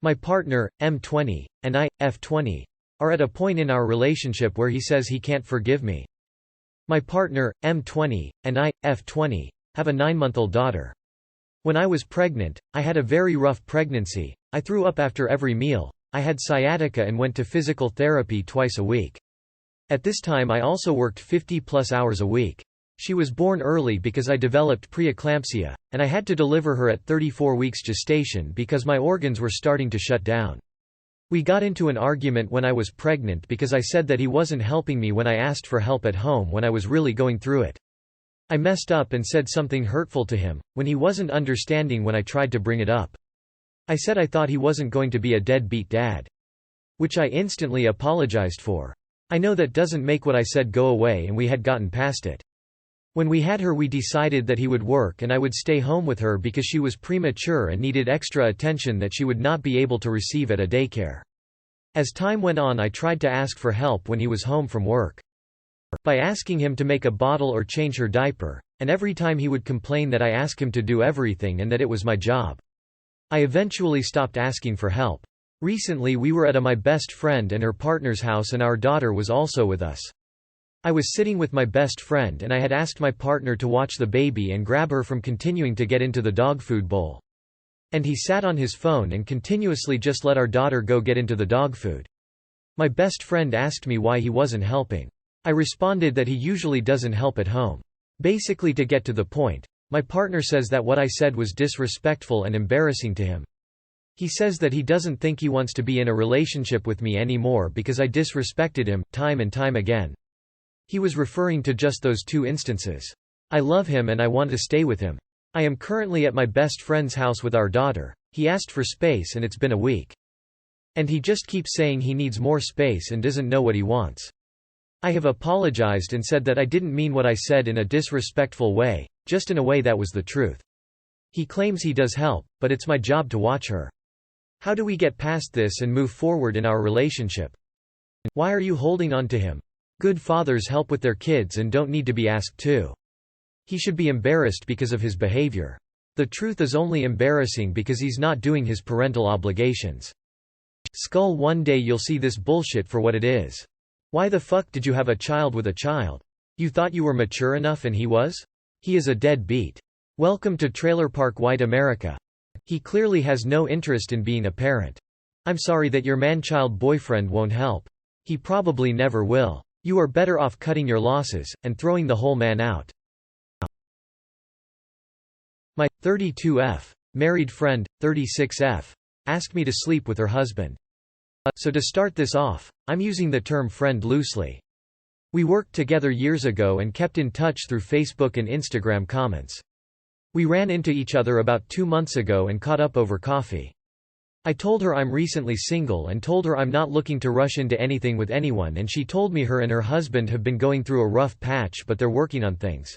My partner, M20, and I, F20, are at a point in our relationship where he says he can't forgive me. My partner, M20, and I, F20, have a 9-month-old daughter. When I was pregnant, I had a very rough pregnancy. I threw up after every meal. I had sciatica and went to physical therapy twice a week. At this time I also worked 50+ hours a week. She was born early because I developed preeclampsia, and I had to deliver her at 34 weeks gestation because my organs were starting to shut down. We got into an argument when I was pregnant because I said that he wasn't helping me when I asked for help at home when I was really going through it. I messed up and said something hurtful to him, when he wasn't understanding when I tried to bring it up. I said I thought he wasn't going to be a deadbeat dad. Which I instantly apologized for. I know that doesn't make what I said go away, and we had gotten past it. When we had her, we decided that he would work and I would stay home with her because she was premature and needed extra attention that she would not be able to receive at a daycare. As time went on, I tried to ask for help when he was home from work. By asking him to make a bottle or change her diaper, and every time he would complain that I asked him to do everything and that it was my job. I eventually stopped asking for help. Recently we were at my best friend and her partner's house, and our daughter was also with us. I was sitting with my best friend and I had asked my partner to watch the baby and grab her from continuing to get into the dog food bowl. And he sat on his phone and continuously just let our daughter go get into the dog food. My best friend asked me why he wasn't helping. I responded that he usually doesn't help at home. Basically, to get to the point, my partner says that what I said was disrespectful and embarrassing to him. He says that he doesn't think he wants to be in a relationship with me anymore because I disrespected him, time and time again. He was referring to just those 2 instances. I love him and I want to stay with him. I am currently at my best friend's house with our daughter. He asked for space and it's been a week. And he just keeps saying he needs more space and doesn't know what he wants. I have apologized and said that I didn't mean what I said in a disrespectful way, just in a way that was the truth. He claims he does help, but it's my job to watch her. How do we get past this and move forward in our relationship? Why are you holding on to him? Good fathers help with their kids and don't need to be asked to. He should be embarrassed because of his behavior. The truth is only embarrassing because he's not doing his parental obligations. Skull, one day you'll see this bullshit for what it is. Why the fuck did you have a child with a child? You thought you were mature enough and he was? He is a deadbeat. Welcome to Trailer Park White America. He clearly has no interest in being a parent. I'm sorry that your man-child boyfriend won't help. He probably never will. You are better off cutting your losses, and throwing the whole man out. My 32F married friend, 36F, asked me to sleep with her husband. So to start this off, I'm using the term friend loosely. We worked together years ago and kept in touch through Facebook and Instagram comments. We ran into each other about 2 months ago and caught up over coffee. I told her I'm recently single and told her I'm not looking to rush into anything with anyone, and she told me her and her husband have been going through a rough patch but they're working on things.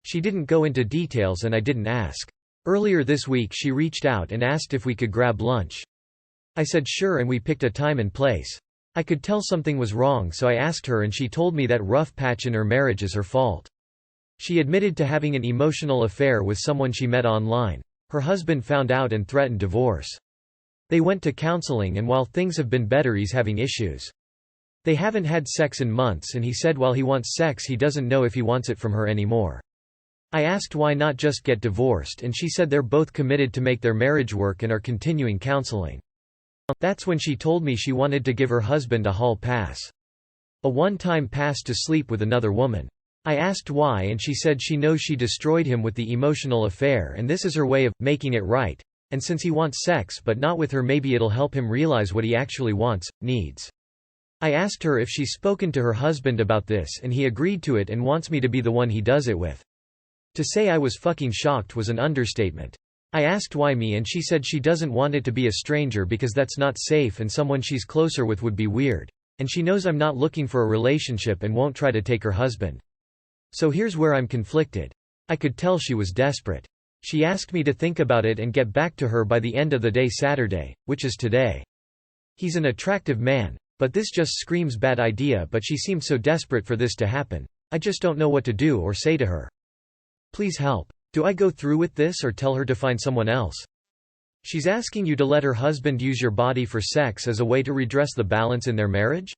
She didn't go into details and I didn't ask. Earlier this week she reached out and asked if we could grab lunch. I said sure, and we picked a time and place. I could tell something was wrong, so I asked her and she told me that rough patch in her marriage is her fault. She admitted to having an emotional affair with someone she met online. Her husband found out and threatened divorce. They went to counseling, and while things have been better, he's having issues. They haven't had sex in months, and he said while he wants sex he doesn't know if he wants it from her anymore. I asked why not just get divorced, and she said they're both committed to make their marriage work and are continuing counseling. That's when she told me she wanted to give her husband a hall pass. A one-time pass to sleep with another woman. I asked why, and she said she knows she destroyed him with the emotional affair and this is her way of making it right. And since he wants sex but not with her, maybe it'll help him realize what he actually wants, needs. I asked her if she's spoken to her husband about this, and he agreed to it and wants me to be the one he does it with. To say I was fucking shocked was an understatement. I asked why me, and she said she doesn't want it to be a stranger because that's not safe and someone she's closer with would be weird. And she knows I'm not looking for a relationship and won't try to take her husband. So here's where I'm conflicted. I could tell she was desperate. She asked me to think about it and get back to her by the end of the day Saturday, which is today. He's an attractive man, but this just screams bad idea, but she seemed so desperate for this to happen. I just don't know what to do or say to her. Please help. Do I go through with this or tell her to find someone else? She's asking you to let her husband use your body for sex as a way to redress the balance in their marriage?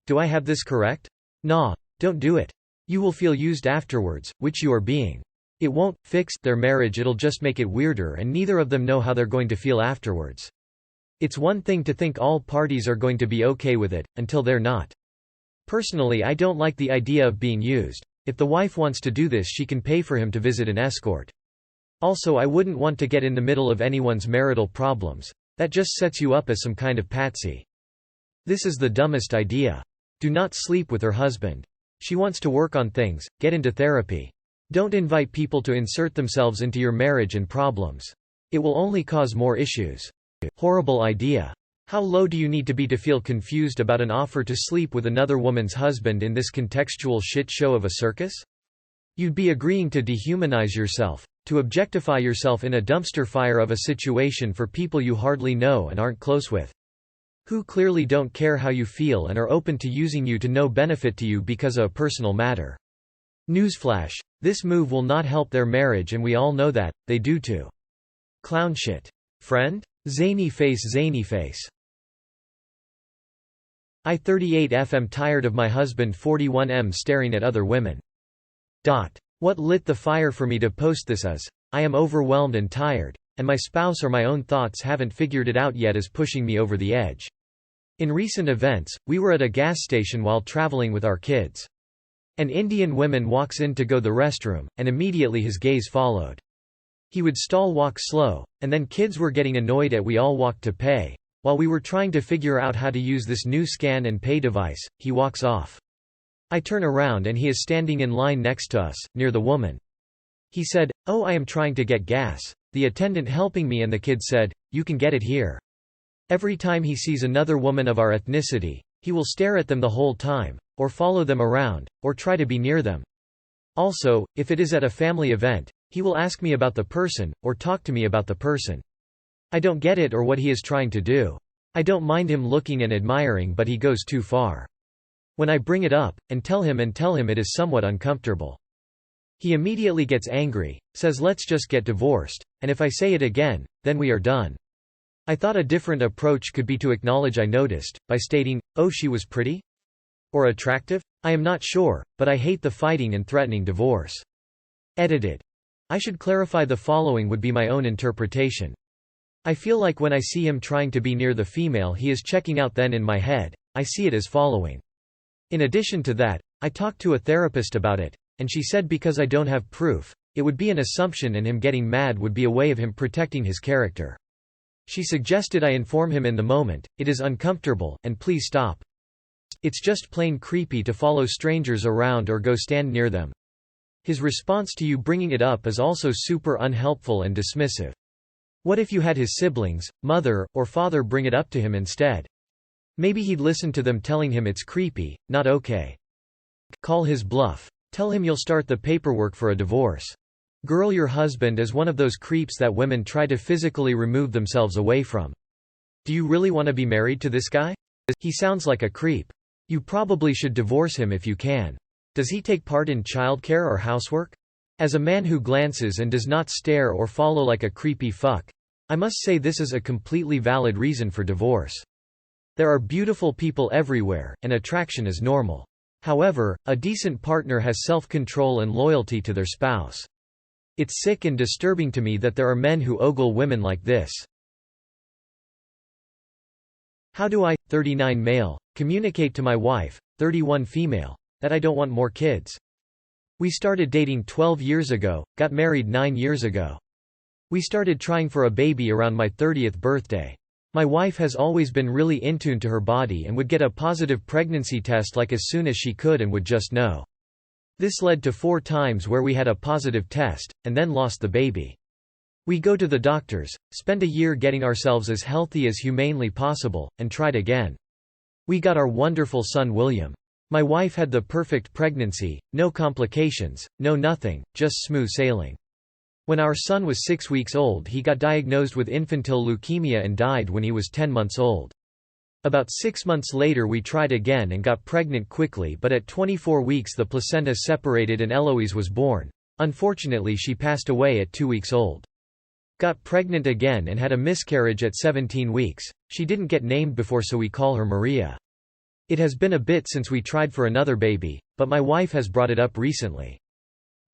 Do I have this correct? Nah, don't do it. You will feel used afterwards, which you are being. It won't fix their marriage, it'll just make it weirder, and neither of them know how they're going to feel afterwards. It's one thing to think all parties are going to be okay with it, until they're not. Personally, I don't like the idea of being used. If the wife wants to do this, she can pay for him to visit an escort. Also, I wouldn't want to get in the middle of anyone's marital problems. That just sets you up as some kind of patsy. This is the dumbest idea. Do not sleep with her husband. She wants to work on things, get into therapy. Don't invite people to insert themselves into your marriage and problems. It will only cause more issues. Horrible idea. How low do you need to be to feel confused about an offer to sleep with another woman's husband in this contextual shit show of a circus? You'd be agreeing to dehumanize yourself, to objectify yourself in a dumpster fire of a situation for people you hardly know and aren't close with, who clearly don't care how you feel and are open to using you to no benefit to you because of a personal matter. Newsflash: this move will not help their marriage, and we all know that. They do too. Clown shit. Friend? Zany face, zany face. I 38F am tired of my husband 41M staring at other women. What lit the fire for me to post this is, I am overwhelmed and tired, and my spouse or my own thoughts haven't figured it out yet, is pushing me over the edge. In recent events, we were at a gas station while traveling with our kids. An Indian woman walks in to go the restroom, and immediately his gaze followed. He would stall, walk slow, and then kids were getting annoyed at we all walked to pay. While we were trying to figure out how to use this new scan and pay device, he walks off. I turn around and he is standing in line next to us, near the woman. He said, "Oh, I am trying to get gas." The attendant helping me and the kid said, "You can get it here." Every time he sees another woman of our ethnicity, he will stare at them the whole time, or follow them around, or try to be near them. Also, if it is at a family event, he will ask me about the person, or talk to me about the person. I don't get it or what he is trying to do. I don't mind him looking and admiring, but he goes too far. When I bring it up, and tell him it is somewhat uncomfortable, he immediately gets angry, says let's just get divorced, and if I say it again, then we are done. I thought a different approach could be to acknowledge I noticed, by stating, "Oh, she was pretty? Or attractive? I am not sure, but I hate the fighting and threatening divorce." Edited. I should clarify the following would be my own interpretation. I feel like when I see him trying to be near the female he is checking out, then in my head, I see it as following. In addition to that, I talked to a therapist about it, and she said because I don't have proof, it would be an assumption and him getting mad would be a way of him protecting his character. She suggested I inform him in the moment, "It is uncomfortable, and please stop. It's just plain creepy to follow strangers around or go stand near them." His response to you bringing it up is also super unhelpful and dismissive. What if you had his siblings, mother, or father bring it up to him instead? Maybe he'd listen to them telling him it's creepy, not okay. Call his bluff. Tell him you'll start the paperwork for a divorce. Girl, your husband is one of those creeps that women try to physically remove themselves away from. Do you really want to be married to this guy? He sounds like a creep. You probably should divorce him if you can. Does he take part in childcare or housework? As a man who glances and does not stare or follow like a creepy fuck, I must say this is a completely valid reason for divorce. There are beautiful people everywhere, and attraction is normal. However, a decent partner has self-control and loyalty to their spouse. It's sick and disturbing to me that there are men who ogle women like this. How do I, 39 male, communicate to my wife, 31 female, that I don't want more kids? We started dating 12 years ago, got married 9 years ago. We started trying for a baby around my 30th birthday. My wife has always been really in tune to her body and would get a positive pregnancy test like as soon as she could and would just know. This led to 4 times where we had a positive test, and then lost the baby. We go to the doctors, spend a year getting ourselves as healthy as humanly possible, and tried again. We got our wonderful son William. My wife had the perfect pregnancy, no complications, no nothing, just smooth sailing. When our son was 6 weeks old he got diagnosed with infantile leukemia and died when he was 10 months old. About 6 months later we tried again and got pregnant quickly, but at 24 weeks the placenta separated and Eloise was born. Unfortunately she passed away at 2 weeks old. Got pregnant again and had a miscarriage at 17 weeks. She didn't get named before, so we call her Maria. It has been a bit since we tried for another baby, but my wife has brought it up recently.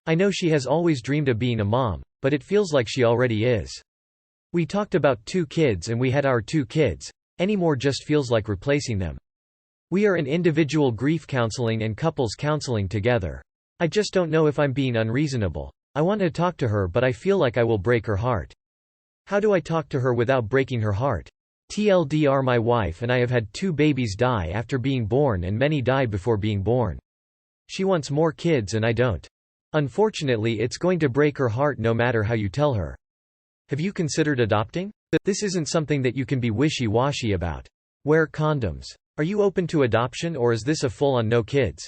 I know she has always dreamed of being a mom, but it feels like she already is. We talked about 2 kids and we had our 2 kids. Any more just feels like replacing them. We are in individual grief counseling and couples counseling together. I just don't know if I'm being unreasonable. I want to talk to her, but I feel like I will break her heart. How do I talk to her without breaking her heart? TLDR, my wife and I have had 2 babies die after being born and many die before being born. She wants more kids and I don't. Unfortunately, it's going to break her heart no matter how you tell her. Have you considered adopting? This isn't something that you can be wishy-washy about. Wear condoms. Are you open to adoption, or is this a full-on no kids?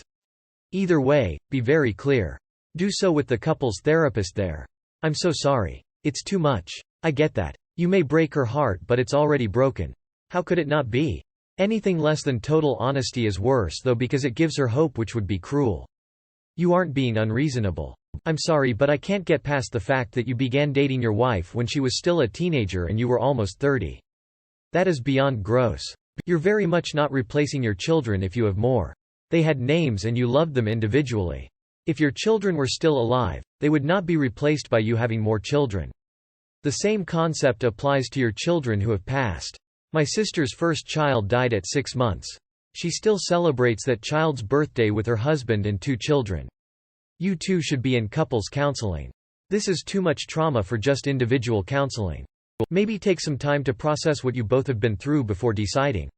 Either way, be very clear. Do so with the couple's therapist there. I'm so sorry. It's too much. I get that. You may break her heart, but it's already broken. How could it not be? Anything less than total honesty is worse though, because it gives her hope, which would be cruel. You aren't being unreasonable. I'm sorry, but I can't get past the fact that you began dating your wife when she was still a teenager and you were almost 30. That is beyond gross. You're very much not replacing your children if you have more. They had names and you loved them individually. If your children were still alive, they would not be replaced by you having more children. The same concept applies to your children who have passed. My sister's first child died at 6 months. She still celebrates that child's birthday with her husband and 2 children. You too should be in couples counseling. This is too much trauma for just individual counseling. Maybe take some time to process what you both have been through before deciding.